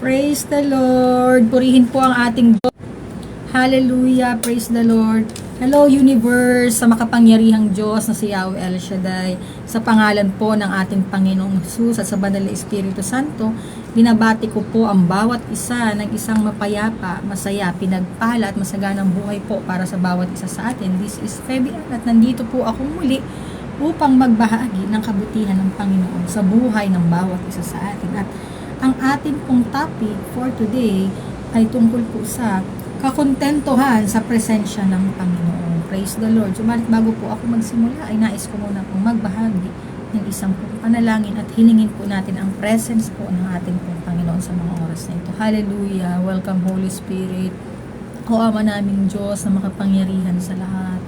Praise the Lord. Purihin po ang ating Diyos. Hallelujah. Praise the Lord. Hello universe, sa makapangyarihang Diyos na si Yahweh El Shaddai, sa pangalan po ng ating Panginoong Jesus at sa Banal na Espiritu Santo, binabati ko po ang bawat isa ng isang mapayapa, masaya, pinagpala at masaganang buhay po para sa bawat isa sa atin. This is Fabian at nandito po ako muli upang magbahagi ng kabutihan ng Panginoon sa buhay ng bawat isa sa atin. At ang ating pong topic for today ay tungkol po sa kakontentuhan sa presensya ng Panginoon. Praise the Lord. Subalit bago po ako magsimula, ay nais ko muna pong magbahagi ng isang pong panalangin at hilingin po natin ang presence po ng ating pong Panginoon sa mga oras na ito. Hallelujah. Welcome Holy Spirit. O Ama naming Diyos na makapangyarihan sa lahat.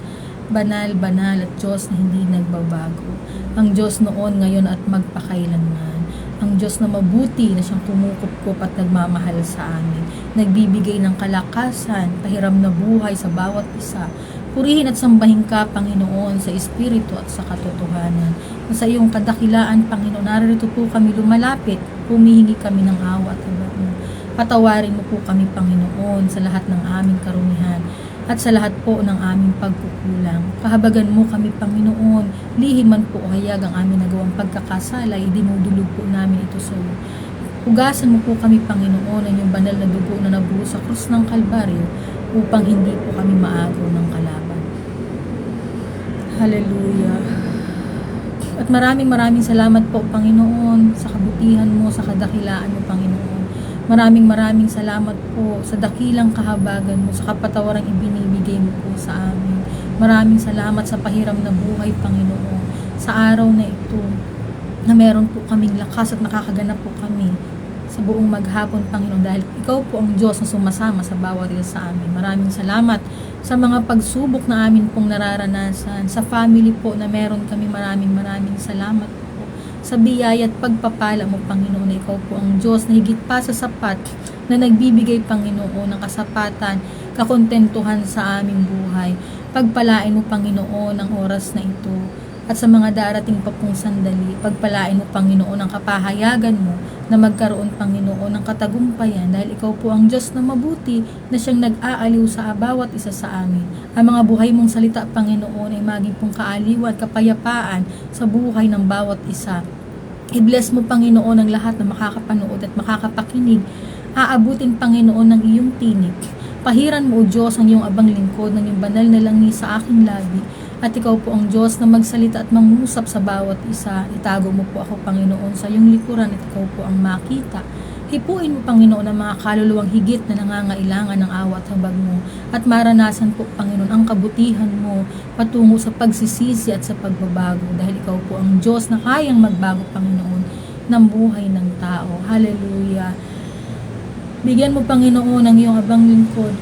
Banal, banal at Diyos na hindi nagbabago. Ang Diyos noon, ngayon at magpakailanman. Ang Diyos na mabuti na siyang kumukup-kup at nagmamahal sa amin. Nagbibigay ng kalakasan, pahiram na buhay sa bawat isa. Purihin at sambahin ka, Panginoon, sa Espiritu at sa katotohanan. Sa iyong kadakilaan, Panginoon, narito po kami lumalapit, humihingi kami ng awa at habag mo. Patawarin mo po kami, Panginoon, sa lahat ng aming karumihan at sa lahat po ng aming pagkukulang. Kahabagan mo kami, Panginoon, lihim man po o hayag ang aming nagawang pagkakasala, dinudulog po namin ito sa iyo. Hugasan mo po kami, Panginoon, ang iyong banal na dugo na nabuo sa krus ng Kalbaryo upang hindi po kami maagaw ng kalaban. Hallelujah. At maraming salamat po, Panginoon, sa kabutihan mo, sa kadakilaan mo, Panginoon. Maraming salamat po sa dakilang kahabagan mo, sa kapatawarang ibinibigay mo po sa amin. Maraming salamat sa pahiram na buhay, Panginoon, sa araw na ito, na meron po kaming lakas at nakakaganap po kami sa buong maghapon, Panginoon, dahil ikaw po ang Diyos na sumasama sa bawat isa sa amin. Maraming salamat sa mga pagsubok na amin pong nararanasan, sa family po na meron kami. Maraming salamat po sa biyaya at pagpapala mo, Panginoon, na ikaw po ang Diyos na higit pa sa sapat, na nagbibigay, Panginoon, ng kasapatan, kakontentuhan sa aming buhay. Pagpalain mo, Panginoon, ang oras na ito at sa mga darating pa pong sandali. Pagpalain mo, Panginoon, ang kapahayagan mo na magkaroon, Panginoon, ng katagumpayan, dahil ikaw po ang Diyos na mabuti na siyang nag-aaliw sa bawat isa sa amin. Ang mga buhay mong salita, Panginoon, ay maging pong kaaliwan, kapayapaan sa buhay ng bawat isa. I-bless mo, Panginoon, ang lahat na makakapanood at makakapakinig. Aabutin, Panginoon, ng iyong tinig. Pahiran mo, O Diyos, ang iyong abang lingkod ng iyong banal na langis sa aking labi. At ikaw po ang Diyos na magsalita at mangusap sa bawat isa. Itago mo po ako, Panginoon, sa iyong likuran at ikaw po ang makita. Hipuin mo, Panginoon, ang mga kaluluwang higit na nangangailangan ng awa at habag mo. At maranasan po, Panginoon, ang kabutihan mo patungo sa pagsisisi at sa pagbabago. Dahil ikaw po ang Diyos na kayang magbago, Panginoon, ng buhay ng tao. Hallelujah. Bigyan mo, Panginoon, ang iyong abang lingkod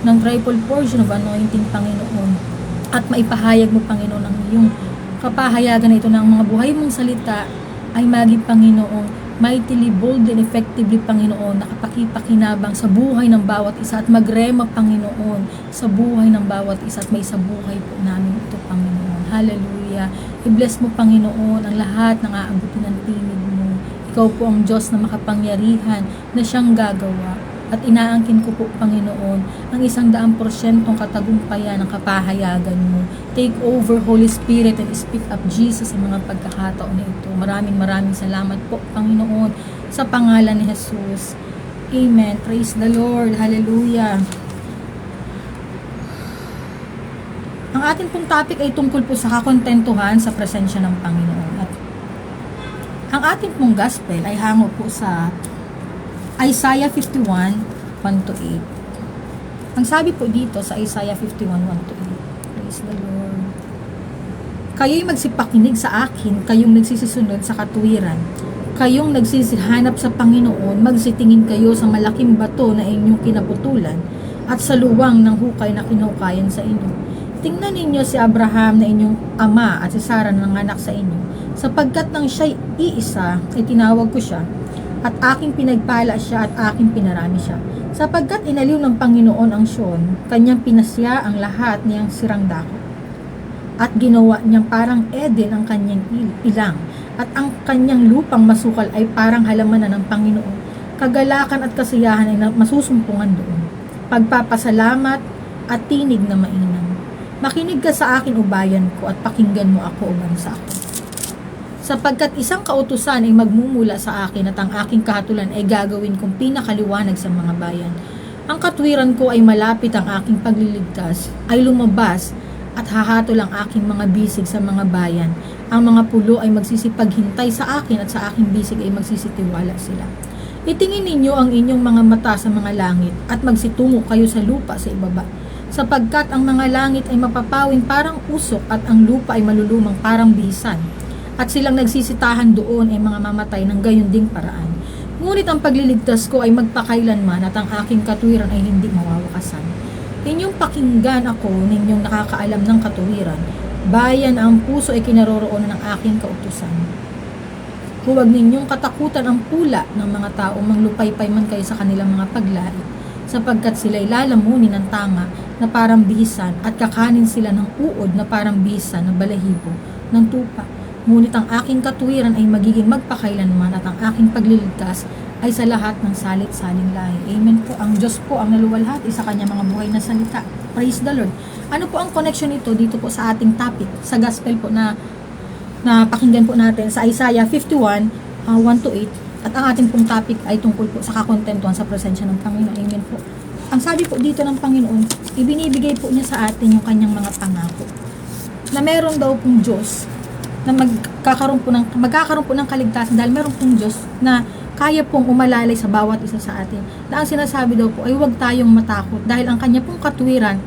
ng triple portion of anointing, Panginoon. At maipahayag mo, Panginoon, ang iyong kapahayagan na ito ng mga buhay mong salita ay maging, Panginoon, mightily, bold and effectively, Panginoon, nakapakipakinabang sa buhay ng bawat isa at magrema, Panginoon, sa buhay ng bawat isa at may sa buhay po namin ito, Panginoon. Hallelujah. I-bless mo, Panginoon, ang lahat ng aabutin ng tinig mo. Ikaw po ang Diyos na makapangyarihan na siyang gagawa. At inaangkin ko po, Panginoon, ang 100% katagumpayan ng kapahayagan mo. Take over, Holy Spirit, and speak up, Jesus, sa mga pagkakataon na ito. Maraming salamat po, Panginoon, sa pangalan ni Jesus. Amen. Praise the Lord. Hallelujah. Ang ating pong topic ay tungkol po sa kakontentuhan sa presensya ng Panginoon. At ang ating pong gospel ay hango po sa Isaiah 51, 1-8. Ang sabi po dito sa Isaiah 51, 1-8. Praise the Lord. Kayo'y magsipakinig sa akin, kayong nagsisisunod sa katuwiran. Kayong nagsisihanap sa Panginoon, magsitingin kayo sa malaking bato na inyong kinaputulan at sa luwang ng hukay na kinukayan sa inyo. Tingnan ninyo si Abraham na inyong ama at si Sarah na nanganak sa inyo. Sapagkat nang siya'y iisa, ay tinawag ko siya, at aking pinagpala siya at aking pinarami siya. Sapagkat inaliw ng Panginoon ang Sion, kanyang pinasya ang lahat niyang sirang dako. At ginawa niyang parang Eden ang kanyang ilang, at ang kanyang lupang masukal ay parang halamanan ng Panginoon. kagalakan at kasiyahan ay masusumpungan doon. Pagpapasalamat at tinig na mainam. Makinig ka sa akin, o bayan ko, at pakinggan mo ako, o bansa ko. Sapagkat isang kautusan ay magmumula sa akin at ang aking kahatulan ay gagawin kong pinakaliwanag sa mga bayan. Ang katwiran ko ay malapit, ang aking pagliligtas ay lumabas at hahatol ang aking mga bisig sa mga bayan. Ang mga pulo ay magsisipaghintay sa akin at sa aking bisig ay magsisitiwala sila. Itingin ninyo ang inyong mga mata sa mga langit at magsitungo kayo sa lupa sa ibaba. Sapagkat ang mga langit ay mapapawing parang usok at ang lupa ay malulumang parang bihisan. At silang nagsisitahan doon ay mga mamatay ng gayon ding paraan. Ngunit ang pagliligtas ko ay magpakailanman at ang aking katwiran ay hindi mawawakasan. Inyong pakinggan ako, ninyong nakakaalam ng katuwiran. Bayan ang puso ay kinaroroonan ng aking kautusan. Huwag ninyong katakutan ang pula ng mga tao manglupaypay man kayo sa kanilang mga paglait, sapagkat sila'y lalamunin ng tanga na parang bihisan at kakanin sila ng uod na parang bihisan na balahibo ng tupa. Ngunit ang aking katwiran ay magiging magpakailanman at ang aking pagliligtas ay sa lahat ng salit-saling lahi. Amen po. Ang Diyos po ang naluwalhati sa kanya mga buhay na salita. Praise the Lord. Ano po ang connection nito dito po sa ating topic, sa gospel po na pakinggan po natin sa Isaiah 51, 1-8. At ang ating pong topic ay tungkol po sa kakontentuhan sa presensya ng Panginoon. Amen po. Ang sabi po dito ng Panginoon, ibinibigay po niya sa atin yung kanyang mga pangako. Na meron daw pong Diyos na magkakaroon po ng kaligtasan dahil meron pong Diyos na kaya pong umalalay sa bawat isa sa atin. Na ang sinasabi daw po ay huwag tayong matakot dahil ang kanya pong katwiran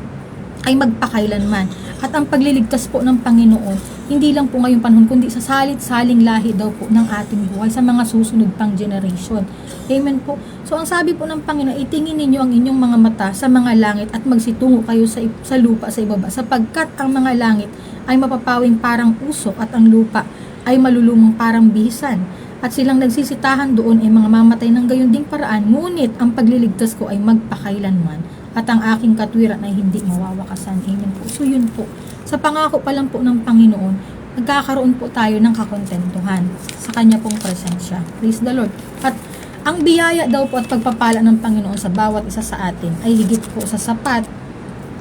ay magpakailanman. At ang pagliligtas po ng Panginoon, hindi lang po ngayong panahon, kundi sa salit-saling lahi daw po ng ating buhay sa mga susunod pang generation. Amen po. So ang sabi po ng Panginoon, itingin ninyo ang inyong mga mata sa mga langit at magsitungo kayo sa lupa sa ibaba, sapagkat ang mga langit ay mapapawing parang usok at ang lupa ay malulumang parang bihisan. At silang nagsisitahan doon ay mga mamatay ng gayon ding paraan, ngunit ang pagliligtas ko ay magpakailanman at ang aking katwiran ay hindi mawawakasan. Amen po. So yun po, sa pangako pa lang po ng Panginoon, nagkakaroon po tayo ng kakontentuhan sa kanya pong presensya. Praise the Lord. At ang biyaya daw po at pagpapala ng Panginoon sa bawat isa sa atin ay higit po sa sapat,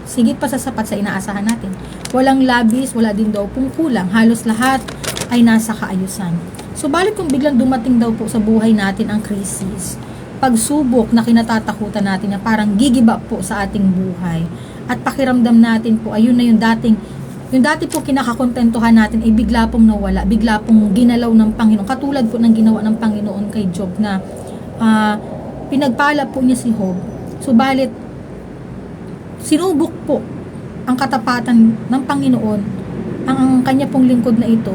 sigit pa sa sapat sa inaasahan natin. Walang labis, wala din daw pong kulang. Halos lahat ay nasa kaayusan. Subalit kung biglang dumating daw po sa buhay natin ang krisis, pagsubok na kinatatakutan natin na parang gigiba po sa ating buhay, at pakiramdam natin po, ayun na yung dati po kinakakontentuhan natin ay bigla pong nawala, bigla pong ginalaw ng Panginoon. Katulad po ng ginawa ng Panginoon kay Job na pinagpala po niya si Job. Subalit, sinubok po ang katapatan ng Panginoon ang kanya pong lingkod na ito,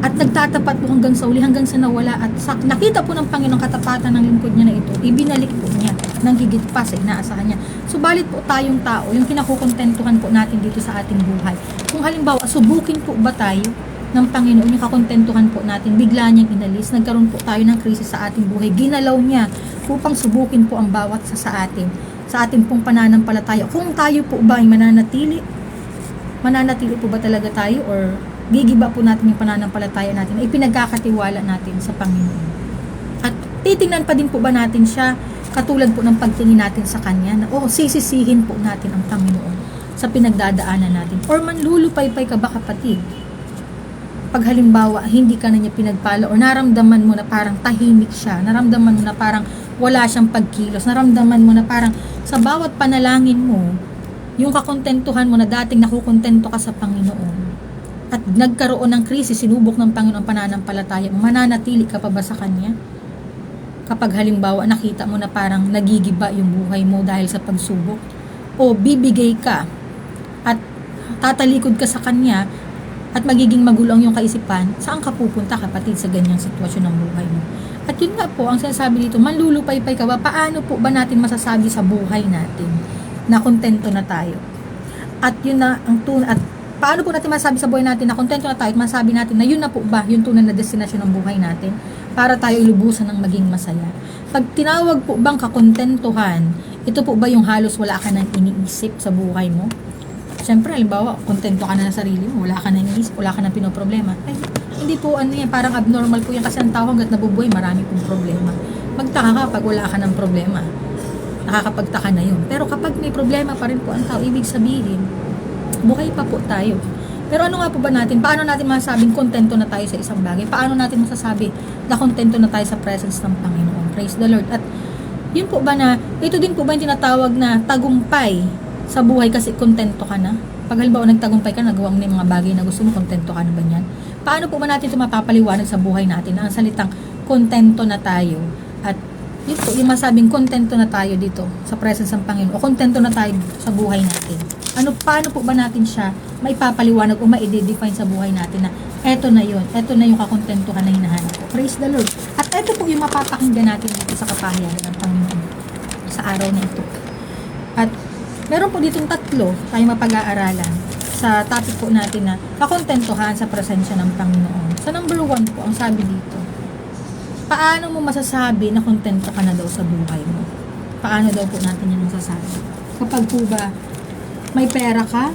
at nagtatapat po hanggang sa uli, hanggang sa nawala, at nakita po ng Panginoon katapatan ng lingkod niya na ito, ibinalik po niya ng higit pa sa inaasahan niya. Subalit po tayong tao, yung kinakukontentuhan po natin dito sa ating buhay, kung halimbawa subukin po ba tayo ng Panginoon, yung kakontentuhan po natin, bigla niyang inalis, nagkaroon po tayo ng krisis sa ating buhay, ginalaw niya upang subukin po ang bawat sa atin, sa ating pong pananampalataya. Kung tayo po ba ay mananatili po ba talaga tayo, or gigiba po natin yung pananampalataya natin, ay pinagkakatiwala natin sa Panginoon. At titingnan pa din po ba natin siya katulad po ng pagtingin natin sa Kanya, na sisisihin po natin ang Panginoon sa pinagdadaanan natin, or manlulupaypay ka ba, kapatid, pag halimbawa hindi ka na niya pinagpala, o naramdaman mo na parang tahimik siya, naramdaman mo na parang wala siyang pagkilos, naramdaman mo na parang sa bawat panalangin mo, yung kakontentuhan mo na dating nakukontento ka sa Panginoon, at nagkaroon ng krisis, sinubok ng Panginoon pananampalataya mo, mananatili ka pa ba sa Kanya? Kapag halimbawa nakita mo na parang nagigiba yung buhay mo dahil sa pagsubok, o bibigay ka at tatalikod ka sa Kanya at magiging magulo yung kaisipan, saan ka pupunta, kapatid, sa ganyang sitwasyon ng buhay mo? At yun nga po, ang sinasabi dito, manlulupaypay ka ba? Paano po ba natin masasabi sa buhay natin na kontento na tayo? At yun na ang at paano po natin masabi sa buhay natin na kontento na tayo, at masabi natin na yun na po ba yung tunay na destinasyon ng buhay natin para tayo ilubusan ng maging masaya? Pag tinawag po bang kakontentuhan, ito po ba yung halos wala ka nang iniisip sa buhay mo? Siyempre, halimbawa, kontento ka na sa sarili mo, wala ka nang iniisip, wala ka nang pinoproblema. Ay, hindi po parang abnormal po yan, kasi ang tao hanggat nabubuhay, marami pong problema. magtaka ka pag wala ka ng problema. Nakakapagtaka na yun. Pero kapag may problema pa rin po ang tao, ibig sabihin, buhay pa po tayo. Pero ano nga po ba natin? Paano natin masasabing kontento na tayo sa isang bagay? Paano natin masasabi na kontento na tayo sa presence ng Panginoon? Praise the Lord. At yun po ba na, ito din po ba yung tinatawag na tagumpay sa buhay kasi kontento ka na? Pag halimbawa nagtagumpay ka, nagawa mo na yung mga bagay na gusto mo, kontento ka na ba yan? Paano po ba natin ito mapapaliwanag sa buhay natin na ang salitang kontento na tayo? At yun po, yung masabing kontento na tayo dito sa presence ng Panginoon o kontento na tayo sa buhay natin. Paano po ba natin siya maipapaliwanag o ma-define sa buhay natin na eto na yun, eto na yung kakontentuhan na hinahanap ko. Praise the Lord. At eto po yung mapapakinggan natin dito sa kapahayagan ng Panginoon sa araw na ito. At meron po ditong 3 tayong mapag-aaralan sa topic po natin na kakontentuhan sa presensya ng Panginoon. Sa number 1 po, ang sabi dito, paano mo masasabi na kontento ka na daw sa buhay mo? Paano daw po natin yan masasabi? Kapag po ba may pera ka,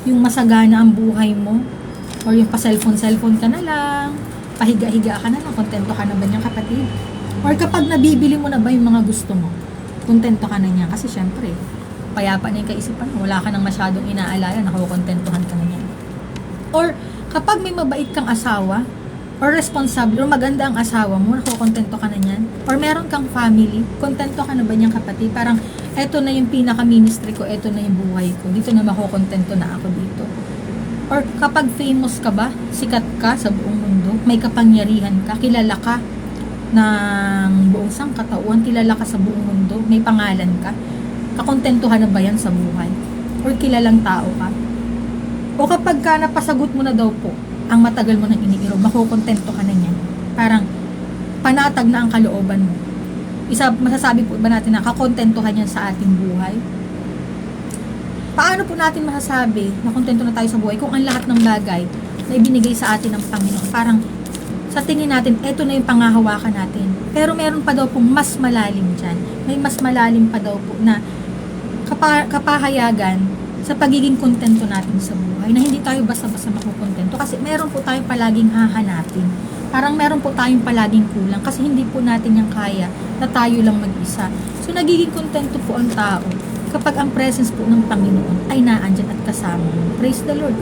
yung masagana ang buhay mo, or yung pa-cellphone ka na lang, pahiga-higa ka na lang, kontento ka na ba niyan, kapatid? Or kapag nabibili mo na ba yung mga gusto mo, kontento ka na niyan? Kasi syempre, payapa na yung kaisipan mo, wala ka nang masyadong inaalala, nakukontentuhan ka na niyan. Or kapag may mabait kang asawa, or responsible, or maganda ang asawa mo, nakukontento ka na niyan. Or meron kang family, kontento ka na ba niyan, kapatid? Parang, eto na yung pinaka-ministry ko, eto na yung buhay ko, dito na makukontento na ako dito. Or kapag famous ka ba, sikat ka sa buong mundo, may kapangyarihan ka, kilala ka ng buong sangkatauhan, kilala ka sa buong mundo, may pangalan ka, kakontentuhan na ba yan sa buhay? Or kilalang tao ka? O kapag ka napasagot mo na daw po, ang matagal mo nang iniiro, makukontento ka na niyan. Parang panatag na ang kalooban mo. Masasabi po ba natin na kakontentuhan yan sa ating buhay? Paano po natin masasabi na kontento na tayo sa buhay kung ang lahat ng bagay na ibinigay sa atin ng Panginoon, parang sa tingin natin, eto na yung pangahawakan natin. Pero meron pa daw pong mas malalim dyan. May mas malalim pa daw po na kapahayagan sa pagiging kontento natin sa buhay, na hindi tayo basta-basta makukontento kasi meron po tayong palaging hahanapin. Parang meron po tayong palaging kulang kasi hindi po natin yung kaya na tayo lang mag-isa. So nagiging kontento po ang tao kapag ang presence po ng Panginoon ay naandyan at kasama. Praise the Lord.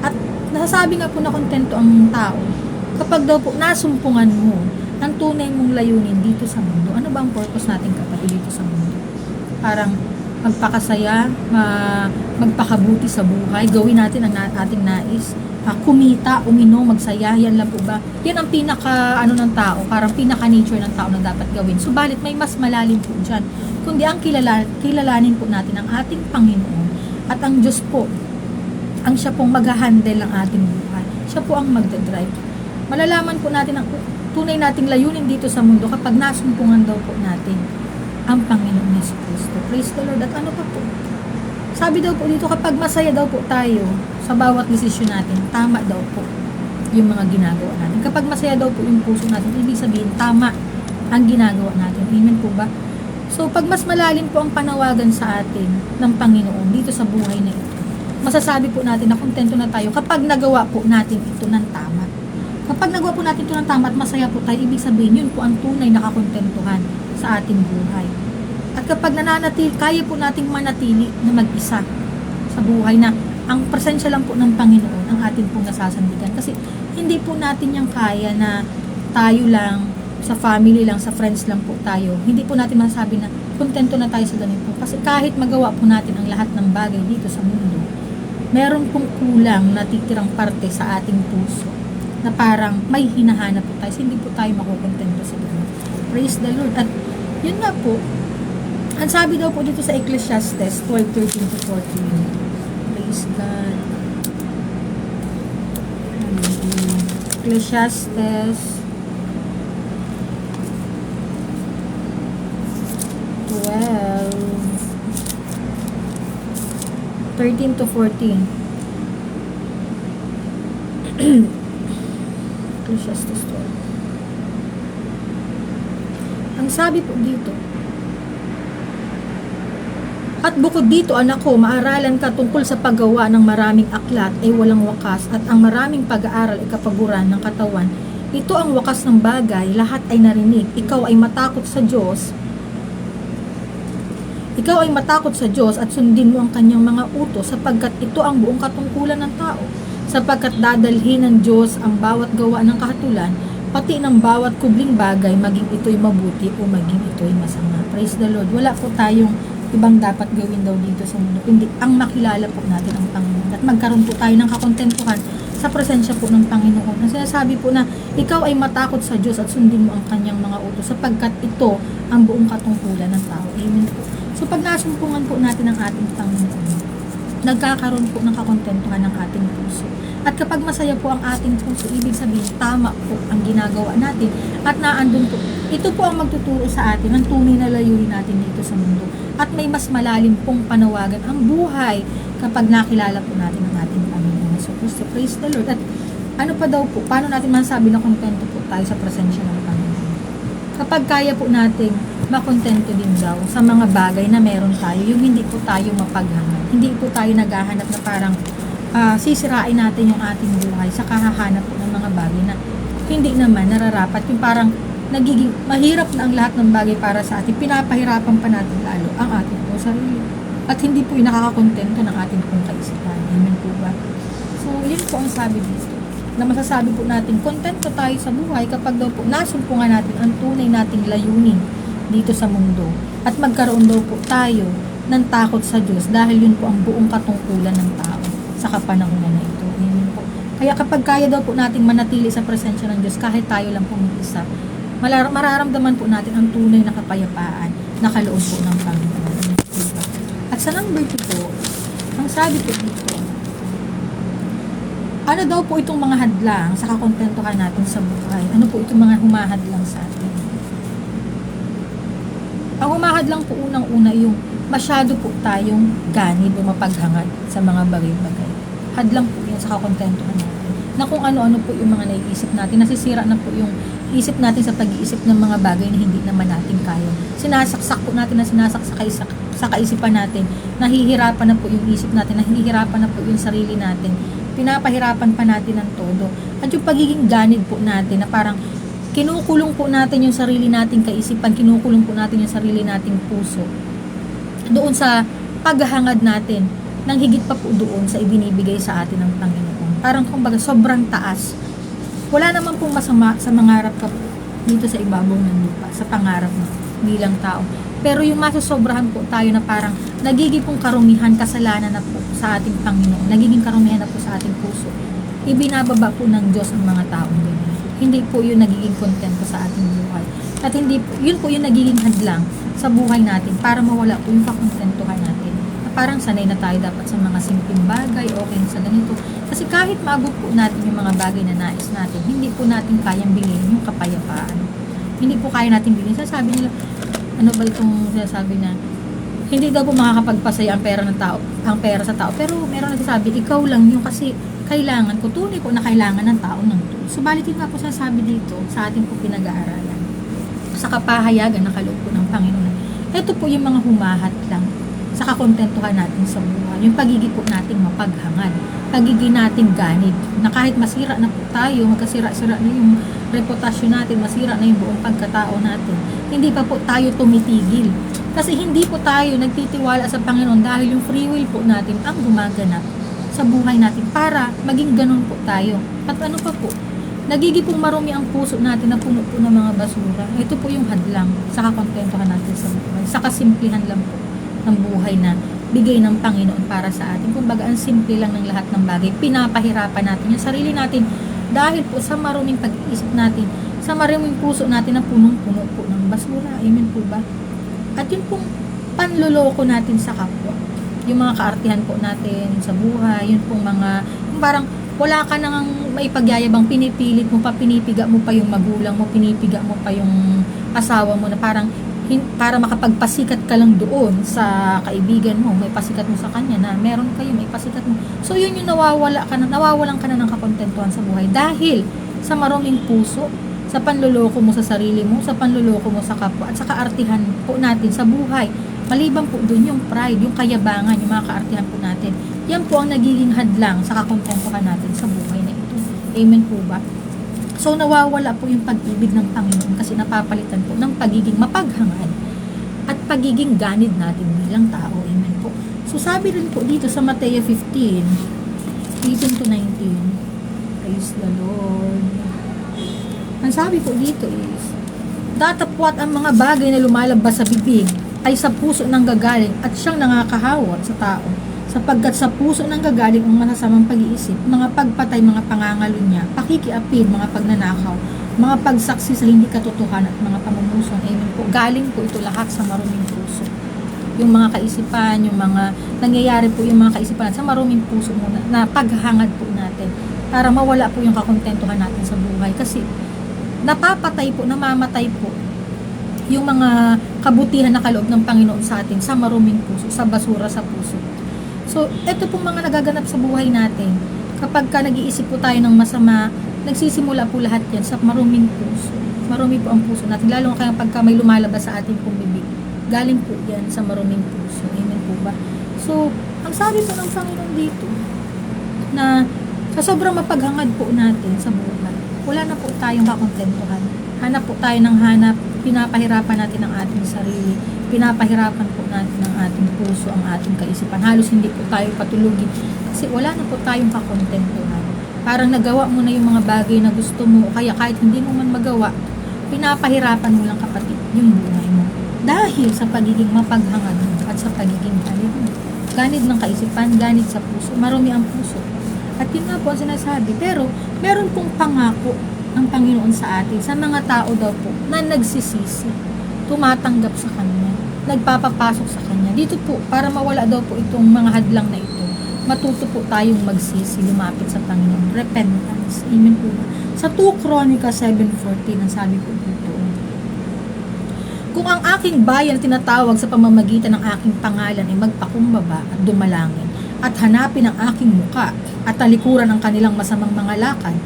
At nasasabi nga po na kontento ang tao kapag daw po nasumpungan mo ang tunay mong layunin dito sa mundo. Ano ba ang purpose natin kapatid dito sa mundo? Parang magpakasaya, magpakabuti sa buhay, gawin natin ang ating nais, kumita, uminom, magsaya, yan lang po ba? Yan ang pinaka ng tao, parang pinaka nature ng tao na dapat gawin. Subalit may mas malalim po dyan, kundi ang kilalanin po natin ang ating Panginoon at ang Diyos po, ang siya pong mag-handle ng ating buhay. Siya po ang magdadrive. Malalaman po natin ang tunay nating layunin dito sa mundo kapag nasumpungan daw po natin ang Panginoon Yesu Cristo. Praise the Lord. At ano pa po? Sabi daw po dito, kapag masaya daw po tayo sa bawat desisyon natin, tama daw po yung mga ginagawa natin. Kapag masaya daw po yung puso natin, ibig sabihin, tama ang ginagawa natin. Amen po ba? So, pag mas malalim po ang panawagan sa atin ng Panginoon dito sa buhay na ito, masasabi po natin na kontento na tayo kapag nagawa po natin ito ng tama. Kapag nagawa po natin ito ng tama at masaya po tayo, ibig sabihin, yun po ang tunay na kakontentuhan sa ating buhay. At kapag kaya po nating manatili na mag-isa sa buhay na ang presensya lang po ng Panginoon ang ating pong nasasandigan. Kasi hindi po natin yung kaya na tayo lang, sa family lang, sa friends lang po tayo. Hindi po natin masasabi na kontento na tayo sa ganito. Kasi kahit magawa po natin ang lahat ng bagay dito sa mundo, meron pong kulang na titirang parte sa ating puso na parang may hinahanap po tayo. Hindi po tayo makukontento sa ganito. Praise the Lord. At yun nga po, ang sabi daw po dito sa Ecclesiastes 12:13 to 14. Praise God. Ecclesiastes 12:13 to 14. Ecclesiastes 12. Ang sabi po dito, at bukod dito, anak ko, maaralan ka tungkol sa paggawa ng maraming aklat ay walang wakas, at ang maraming pag-aaral ay kapaguran ng katawan ito ang wakas ng bagay, lahat ay narinig. Ikaw ay matakot sa Diyos. Ikaw ay matakot sa Diyos at sundin mo ang kanyang mga utos, sapagkat ito ang buong katungkulan ng tao. Sapagkat dadalhin ng Diyos ang bawat gawa ng kahatulan, pati ng bawat kubling bagay, maging ito'y mabuti o maging ito'y masama. Praise the Lord. Wala po tayong ibang dapat gawin daw dito sa mundo, kundi ang makilala po natin ang Panginoon at magkaroon po tayo ng kakontentuhan sa presensya po ng Panginoon. Ang sinasabi po na ikaw ay matakot sa Diyos at sundin mo ang kanyang mga utos, sapagkat ito ang buong katungkulan ng tao. Amen po. So pag nasumpungan po natin ang ating Panginoon, nagkakaroon po ng kakontentuhan ng ating puso. At kapag masaya po ang ating puso, ibig sabihin tama po ang ginagawa natin at naandun po. Ito po ang magtuturo sa atin ng tunay na layunin natin dito sa mundo. At may mas malalim pong panawagan ang buhay kapag nakilala po natin ang ating Panginoon. So praise the Lord. At ano pa daw po, paano natin masasabi na kontento po tayo sa presensya ng Panginoon? Kapag kaya po natin makontento din daw sa mga bagay na meron tayo, yung hindi po tayo mapaghangad. Hindi po tayo naghahanap na parang sisirain natin yung ating buhay sa kahahanap po ng mga bagay na hindi naman nararapat. Yung parang nagiging mahirap na ang lahat ng bagay para sa atin, pinapahirapan pa natin lalo ang ating po sarili. At hindi po yung nakakakontento ng ating pong kaisipan. Amen po ba? So, yun po ang sabi dito. Na masasabi po natin, kontento tayo sa buhay kapag daw po nasumpungan natin ang tunay nating layunin dito sa mundo. At magkaroon daw po tayo ng takot sa Diyos dahil yun po ang buong katungkulan ng tao sa kapanahunan na ito. Amen po. Kaya kapag kaya daw po nating manatili sa presensya ng Diyos, kahit tayo lang po mag-isa, mararamdaman po natin ang tunay na kapayapaan na kaloob po ng Panginoon. At sa number 2 po, ang sabi po dito, ano daw po itong mga hadlang sa kakontentuhan natin sa buhay? Ano po itong mga humahadlang sa atin? Ang humahadlang po unang-una yung masyado po tayong ganid o mapaghangad sa mga bagay-bagay. Hadlang po yun sa kakontentuhan natin. Na kung ano-ano po yung mga naiisip natin, nasisira na po yung isip natin sa pag-iisip ng mga bagay na hindi naman natin kaya. Sinasaksak po natin na sinasaksak sa kaisipan natin. Nahihirapan na po yung isip natin, nahihirapan na po yung sarili natin. Pinapahirapan pa natin ng todo. At yung pagiging ganid po natin na parang kinukulong po natin yung sarili nating kaisipan, kinukulong po natin yung sarili nating puso doon sa paghahangad natin nang higit pa po doon sa ibinibigay sa atin ng Panginoon. Parang kumbaga sobrang taas. Wala naman pong masama sa mangarap ka po dito sa ibabaw ng lupa, sa pangarap mo bilang tao. Pero yung masasobrahan po tayo na parang nagiging pong karumihan, kasalanan na po sa ating Panginoon, nagiging karumihan na po sa ating puso. Ibinababa po ng Diyos ang mga taong ganyan. Hindi po yun nagiging kontento sa ating buhay. At hindi po, yun po yung nagiging hadlang sa buhay natin para mawala po yung kakontentuhan natin. Na parang sanay na tayo dapat sa mga simpleng bagay, okay sa ganito. Kasi kahit maabot po natin yung mga bagay na nais natin, hindi po natin kayang bilhin yung kapayapaan. Hindi po kaya natin bilhin. Sasabi nila, ano ba itong sinasabi na, hindi daw po makakapagpasaya ang pera ng tao, ang pera sa tao. Pero meron nagsasabi, ikaw lang yung kasi kailangan ko, tunay po na kailangan ng tao ng tulong. Subalit yun nga po sasabi dito sa ating po pinag-aaralan. Sa kapahayagan na kaloob po ng Panginoon. Ito po yung mga humahat lang sa kakontentuhan natin sa buhay. Yung pagiging po nating mapaghangad. Pagiging nating ganid. Na kahit masira na po tayo, magkasira-sira na yung reputasyon natin, masira na yung buong pagkatao natin, hindi pa po tayo tumitigil. Kasi hindi po tayo nagtitiwala sa Panginoon dahil yung free will po natin ang gumaganap sa buhay natin para maging ganun po tayo. At ano pa po, nagiging pong marumi ang puso natin na puno po ng mga basura. Ito po yung hadlang sa kakontentuhan natin sa buhay. Sa kasimplihan lang po ng buhay na bigay ng Panginoon para sa atin. Kumbaga, ang simple lang ng lahat ng bagay. Pinapahirapan natin yung sarili natin dahil po sa maruming pag-iisip natin, sa maruming puso natin na punong-puno po ng basura. Amen po ba? At yun pong panloloko natin sa kapwa. Yung mga kaartihan po natin sa buhay, yun pong mga, yung parang wala ka nang maipagyayabang, pinipilit mo pa, pinipiga mo pa yung magulang mo, pinipiga mo pa yung asawa mo na parang para makapagpasikat ka lang doon sa kaibigan mo, may pasikat mo sa kanya na meron kayo, may pasikat mo. So yun yung nawawalan ka na ng kakontentuhan sa buhay dahil sa maruming puso, sa panloloko mo sa sarili mo, sa panloloko mo sa kapwa, at sa kaartihan po natin sa buhay. Maliban po doon yung pride, yung kayabangan, yung mga kaartihan po natin. Yan po ang nagiging hadlang sa kakontentuhan natin sa buhay na ito. Amen po ba? So nawawala po yung pag-ibig ng Panginoon kasi napapalitan po ng pagiging mapaghangad at pagiging ganid natin bilang tao. Amen po. So sabi rin po dito sa Mateo 15:18-19, praise the Lord. Ang sabi po dito is, datapwat ang mga bagay na lumalabas sa bibig ay sa puso nang gagaling at siyang nakakahawat sa tao. Sapagkat sa puso nang gagaling ang masasamang pag-iisip, mga pagpatay, mga pangangalunya, pakikiapid, mga pagnanakaw, mga pagsaksi sa hindi katotohanan at mga pamumuson. Amen po. Galing po ito lahat sa maruming puso. Yung mga kaisipan, yung mga nangyayari po yung mga kaisipan sa maruming puso muna na paghahangad po natin para mawala po yung kakontentuhan natin sa buhay. Kasi napapatay po, namamatay po yung mga kabutihan na kaloob ng Panginoon sa atin sa maruming puso, sa basura sa puso. So, ito pong mga nagaganap sa buhay natin. Kapag ka nag-iisip po tayo ng masama, nagsisimula po lahat yan sa maruming puso. Marumi po ang puso natin, lalo kaya pagka may lumalabas sa ating pong bibig. Galing po yan sa maruming puso. Amen po ba? So, ang sabi po ng Panginoon dito, na sa sobrang mapaghangad po natin sa buhay, wala na po tayong kakontentuhan. Hanap po tayo ng hanap, pinapahirapan natin ang ating sarili, pinapahirapan po natin ang ating puso, ang ating kaisipan. Halos hindi po tayo patulugin kasi wala na po tayong kakontentuhan. Parang nagawa mo na yung mga bagay na gusto mo, kaya kahit hindi mo man magawa, pinapahirapan mo lang kapatid yung buhay mo. Dahil sa pagiging mapaghangad mo at sa pagiging ganid mo. Ganid ng kaisipan, ganid sa puso, marumi ang puso. At yun nga po ang sinasabi. Pero meron pong pangako ang Panginoon sa atin, sa mga tao daw po na nagsisisi, tumatanggap sa Kanya, nagpapapasok sa Kanya. Dito po, para mawala daw po itong mga hadlang na ito, matuto po tayong magsisi, lumapit sa Panginoon. Repentance. Amen po ba? Sa 2 Chronicles 7:14, ang sabi po dito, kung ang aking bayan na tinatawag sa pamamagitan ng aking pangalan ay magpakumbaba at dumalangin, at hanapin ang aking muka at talikuran ang kanilang masamang mga lakad,